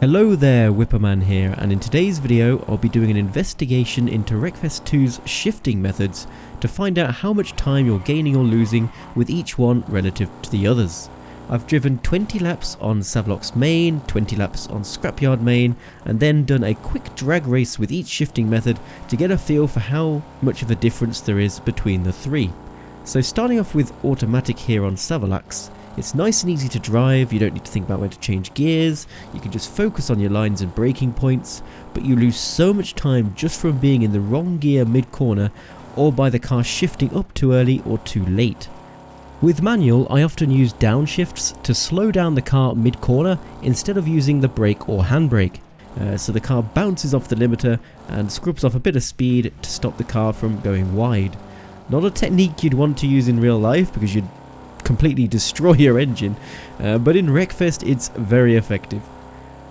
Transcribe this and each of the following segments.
Hello there, Whipperman here, and in today's video I'll be doing an investigation into Wreckfest 2's shifting methods to find out how much time you're gaining or losing with each one relative to the others. I've driven 20 laps on Savlok's main, 20 laps on Scrapyard main, and then done a quick drag race with each shifting method to get a feel for how much of a difference there is between the three. So starting off with automatic here on Savlok's, it's nice and easy to drive, you don't need to think about when to change gears, you can just focus on your lines and braking points, but you lose so much time just from being in the wrong gear mid-corner or by the car shifting up too early or too late. With manual, I often use downshifts to slow down the car mid-corner instead of using the brake or handbrake. So the car bounces off the limiter and scrubs off a bit of speed to stop the car from going wide. Not a technique you'd want to use in real life because you'd completely destroy your engine, but in Wreckfest it's very effective.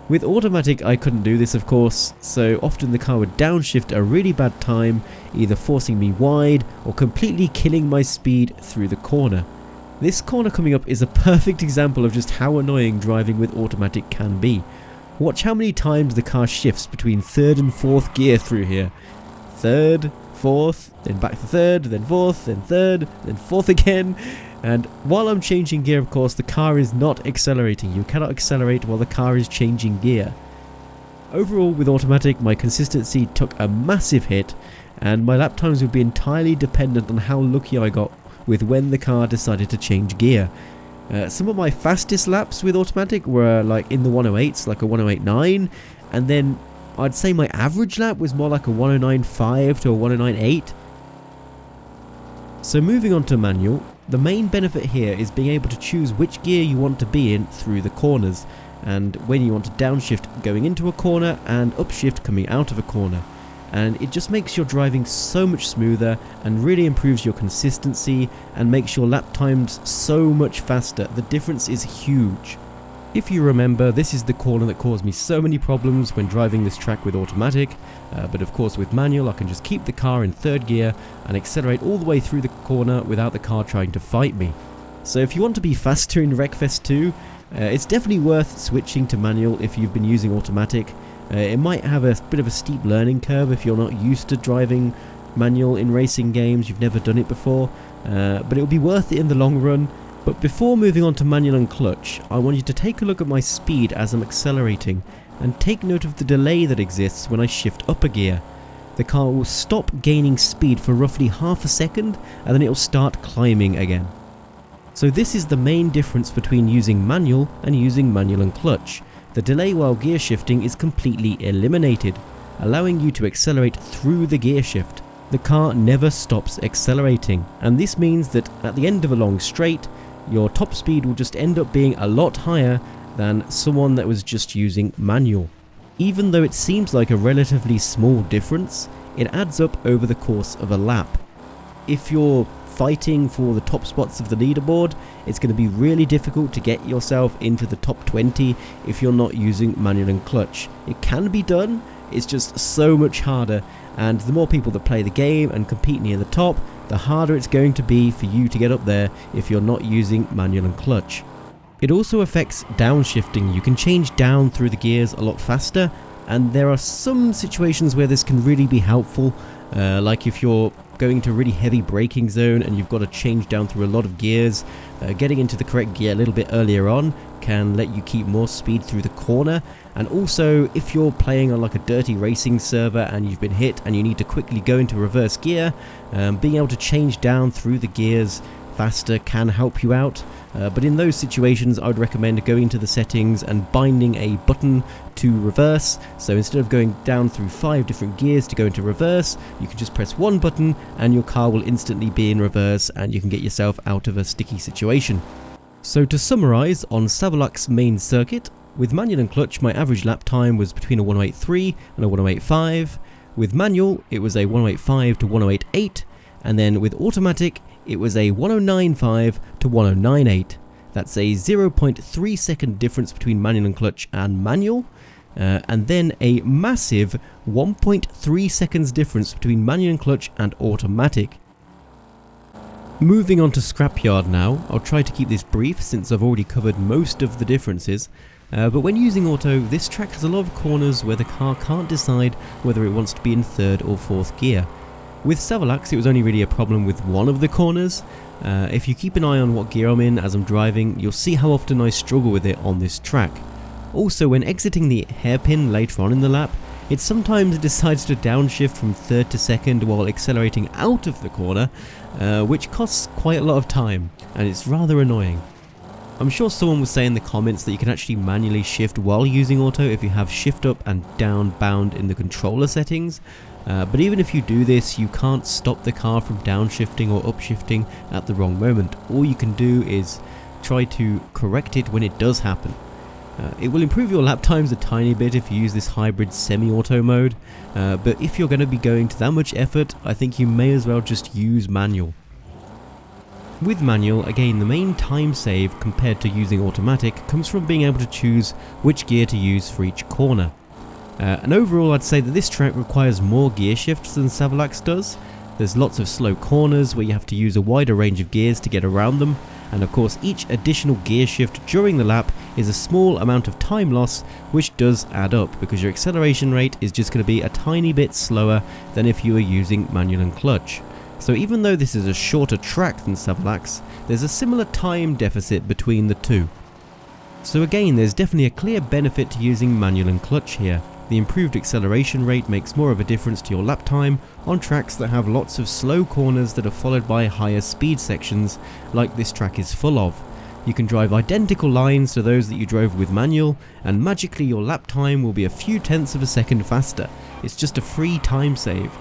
With automatic I couldn't do this of course, so often the car would downshift a really bad time, either forcing me wide or completely killing my speed through the corner. This corner coming up is a perfect example of just how annoying driving with automatic can be. Watch how many times the car shifts between third and fourth gear through here. Third, fourth, then back to third, then fourth, then third, then fourth again. And while I'm changing gear, of course, the car is not accelerating. You cannot accelerate while the car is changing gear. Overall, with automatic, my consistency took a massive hit, and my lap times would be entirely dependent on how lucky I got with when the car decided to change gear. Some of my fastest laps with automatic were like in the 108s, like a 108.9, and then I'd say my average lap was more like a 109.5 to a 109.8. So moving on to manual, the main benefit here is being able to choose which gear you want to be in through the corners, and when you want to downshift going into a corner and upshift coming out of a corner. And it just makes your driving so much smoother and really improves your consistency and makes your lap times so much faster. The difference is huge. If you remember, this is the corner that caused me so many problems when driving this track with automatic, but of course with manual I can just keep the car in third gear and accelerate all the way through the corner without the car trying to fight me. So if you want to be faster in Wreckfest 2, it's definitely worth switching to manual if you've been using automatic. It might have a bit of a steep learning curve if you're not used to driving manual in racing games, you've never done it before, but it'll be worth it in the long run. But before moving on to manual and clutch, I want you to take a look at my speed as I'm accelerating and take note of the delay that exists when I shift up a gear. The car will stop gaining speed for roughly half a second and then it will start climbing again. So this is the main difference between using manual and using manual and clutch. The delay while gear shifting is completely eliminated, allowing you to accelerate through the gear shift. The car never stops accelerating, and this means that at the end of a long straight, your top speed will just end up being a lot higher than someone that was just using manual. Even though it seems like a relatively small difference, it adds up over the course of a lap. If you're fighting for the top spots of the leaderboard, it's going to be really difficult to get yourself into the top 20 if you're not using manual and clutch. It can be done, it's just so much harder, and the more people that play the game and compete near the top, the harder it's going to be for you to get up there if you're not using manual and clutch. It also affects downshifting. You can change down through the gears a lot faster, and there are some situations where this can really be helpful, like if you're going to a really heavy braking zone and you've got to change down through a lot of gears, getting into the correct gear a little bit earlier on can let you keep more speed through the corner. And also if you're playing on like a dirty racing server and you've been hit and you need to quickly go into reverse gear, being able to change down through the gears faster can help you out. But in those situations I would recommend going into the settings and binding a button to reverse. So instead of going down through 5 different gears to go into reverse, you can just press one button and your car will instantly be in reverse and you can get yourself out of a sticky situation. So to summarise, on Savlok's main circuit, with manual and clutch my average lap time was between a 108.3 and a 108.5. With manual it was a 108.5 to 108.8, and then with automatic it was a 109.5 to 109.8. That's a 0.3 second difference between manual and clutch and manual, and then a massive 1.3 seconds difference between manual and clutch and automatic. Moving on to Scrapyard now, I'll try to keep this brief since I've already covered most of the differences. But when using auto, this track has a lot of corners where the car can't decide whether it wants to be in 3rd or 4th gear. With Savalax it was only really a problem with one of the corners. If you keep an eye on what gear I'm in as I'm driving, you'll see how often I struggle with it on this track. Also, when exiting the hairpin later on in the lap, it sometimes decides to downshift from 3rd to 2nd while accelerating out of the corner, which costs quite a lot of time, and it's rather annoying. I'm sure someone will say in the comments that you can actually manually shift while using auto if you have shift up and down bound in the controller settings, but even if you do this, you can't stop the car from downshifting or upshifting at the wrong moment. All you can do is try to correct it when it does happen. It will improve your lap times a tiny bit if you use this hybrid semi-auto mode, but if you're going to be going to that much effort, I think you may as well just use manual. With manual, again, the main time save compared to using automatic comes from being able to choose which gear to use for each corner. And overall, I'd say that this track requires more gear shifts than Savalax does. There's lots of slow corners where you have to use a wider range of gears to get around them, and of course each additional gear shift during the lap is a small amount of time loss, which does add up because your acceleration rate is just going to be a tiny bit slower than if you were using manual and clutch. So even though this is a shorter track than Savalax, there's a similar time deficit between the two. So again, there's definitely a clear benefit to using manual and clutch here. The improved acceleration rate makes more of a difference to your lap time on tracks that have lots of slow corners that are followed by higher speed sections, like this track is full of. You can drive identical lines to those that you drove with manual, and magically your lap time will be a few tenths of a second faster. It's just a free time save.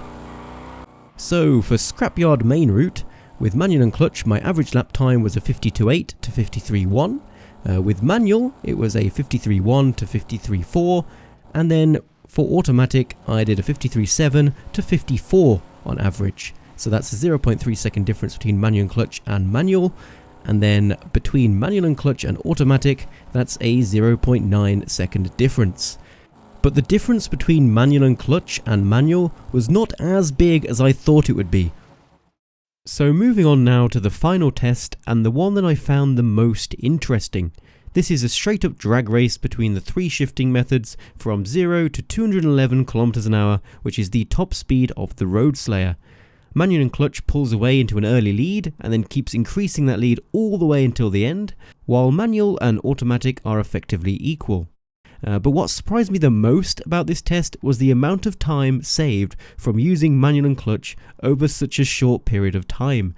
So for Scrapyard main route, with manual and clutch my average lap time was a 52.8 to 53.1, with manual it was a 53.1 to 53.4, and then for automatic I did a 53.7 to 54 on average. So that's a 0.3 second difference between manual and clutch and manual, and then between manual and clutch and automatic that's a 0.9 second difference. But the difference between manual and clutch and manual was not as big as I thought it would be. So moving on now to the final test, and the one that I found the most interesting. This is a straight up drag race between the 3 shifting methods from 0 to 211 km an hour, which is the top speed of the Road Slayer. Manual and clutch pulls away into an early lead and then keeps increasing that lead all the way until the end, while manual and automatic are effectively equal. But what surprised me the most about this test was the amount of time saved from using manual and clutch over such a short period of time.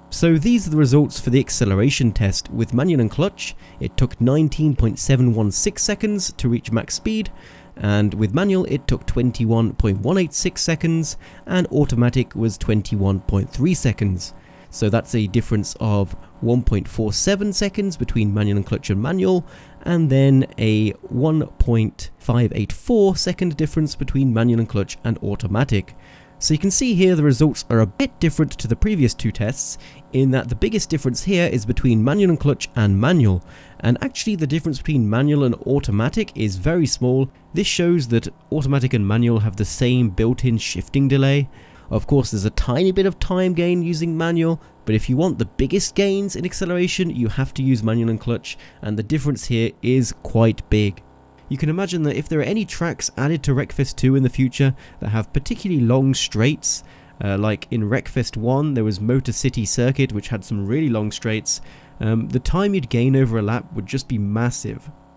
So these are the results for the acceleration test. With manual and clutch, it took 19.716 seconds to reach max speed, and with manual it took 21.186 seconds, and automatic was 21.3 seconds. So that's a difference of 1.47 seconds between manual and clutch and manual, and then a 1.584 second difference between manual and clutch and automatic. So you can see here the results are a bit different to the previous 2 tests, in that the biggest difference here is between manual and clutch and manual, and actually the difference between manual and automatic is very small. This shows that automatic and manual have the same built-in shifting delay. Of course there's a tiny bit of time gain using manual, but if you want the biggest gains in acceleration you have to use manual and clutch, and the difference here is quite big. You can imagine that if there are any tracks added to Wreckfest 2 in the future that have particularly long straights, like in Wreckfest 1 there was Motor City Circuit which had some really long straights, the time you'd gain over a lap would just be massive.